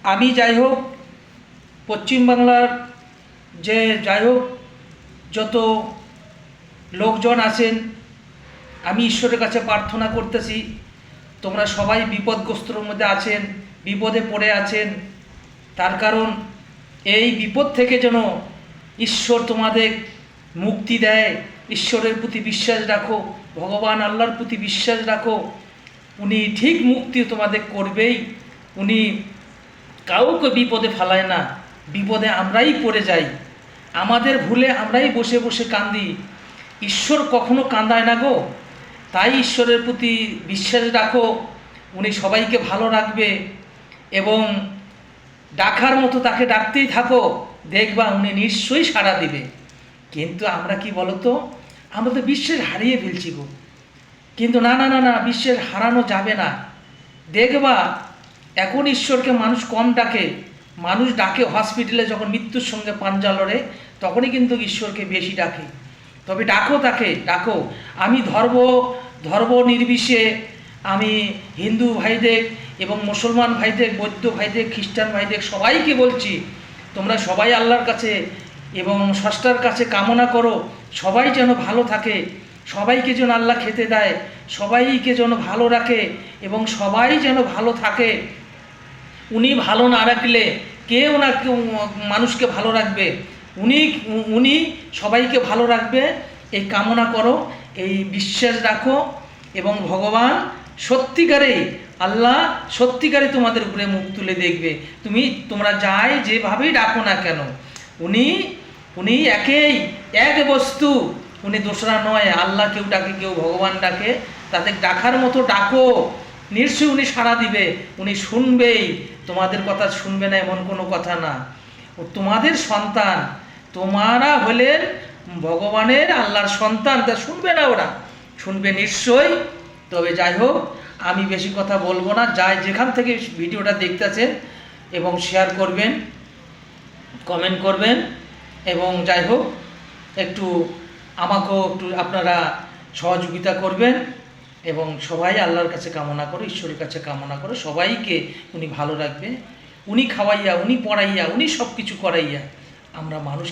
আমি যাই হোক পশ্চিমবাংলার যে যাই হোক যত লোকজন আছেন, আমি ঈশ্বরের কাছে প্রার্থনা করতেছি তোমরা সবাই বিপদগ্রস্তর মধ্যে আছেন, বিপদে পড়ে আছেন। তার কারণ এই বিপদ থেকে যেন ঈশ্বর তোমাদের মুক্তি দেয়। ঈশ্বরের প্রতি বিশ্বাস রাখো, ভগবান আল্লাহর প্রতি বিশ্বাস রাখো, উনি ঠিক মুক্তি তোমাদের করবেই। উনি কাউকে বিপদে ফেলায় না, বিপদে আমরাই পড়ে যাই, আমাদের ভুলে আমরাই বসে বসে কান্দি। ঈশ্বর কখনো কান্দায় না গো। তাই ঈশ্বরের প্রতি বিশ্বাস রাখো, উনি সবাইকে ভালো রাখবে এবং ডাকার মতো তাকে ডাকতেই থাকো, দেখবা উনি নিশ্চয়ই সাড়া দিবে। কিন্তু আমরা কি বলতো, আমরা তো বিশ্বাস হারিয়ে ফেলছি গো। কিন্তু না না না না, বিশ্বাস হারানো যাবে না। দেখবা এখন ঈশ্বরকে মানুষ কম ডাকে, মানুষ ডাকে হসপিটালে যখন মৃত্যুর সঙ্গে পাঞ্জা লড়ে, তখনই কিন্তু ঈশ্বরকে বেশি ডাকে। তবে ডাকো, তাকে ডাকো। আমি ধর্ম নির্বিশেষে আমি হিন্দু ভাইদের এবং মুসলমান ভাইদের, বৌদ্ধ ভাইদের, খ্রিস্টান ভাইদের সবাইকে বলছি, তোমরা সবাই আল্লাহর কাছে এবং স্রষ্টার কাছে কামনা করো সবাই যেন ভালো থাকে, সবাইকে যেন আল্লাহ খেতে দেয়, সবাইকে যেন ভালো রাখে এবং সবাই যেন ভালো থাকে। উনি ভালো না রাখলে কেউ না কেউ মানুষকে ভালো রাখবে, উনি সবাইকে ভালো রাখবে। এই কামনা করো, এই বিশ্বাস রাখো এবং ভগবান সত্যিকারেই, আল্লাহ সত্যিকারে তোমাদের উপরে মুখ তুলে দেখবে। তোমরা যাই যেভাবেই ডাকো না কেন, উনি এক বস্তু, উনি দোসরা নয়। আল্লাহ কেউ ডাকে, কেউ ভগবান ডাকে, তাদের ডাকার মতো ডাকো, নিশ্চয়ই উনি সাড়া দিবে, উনি শুনবেই। তোমাদের কথা শুনবে না এমন কোনো কথা না। ও তোমাদের সন্তান, তোমরা হলেন ভগবানের, আল্লাহর সন্তান, তা শুনবে না ওরা? শুনবে নিশ্চয়ই। তবে যাই হোক, আমি বেশি কথা বলবো না। যেখান থেকে ভিডিওটা দেখতেছেন এবং শেয়ার করবেন, কমেন্ট করবেন এবং যাই হোক একটু আমাকেও একটু আপনারা সহযোগিতা করবেন এবং সবাই আল্লাহর কাছে কামনা করো, ঈশ্বরের কাছে কামনা করো, সবাইকে উনি ভালো রাখবে। উনি খাওয়াইয়া, উনি পড়াইয়া, উনি সব কিছু করাইয়া, আমরা মানুষ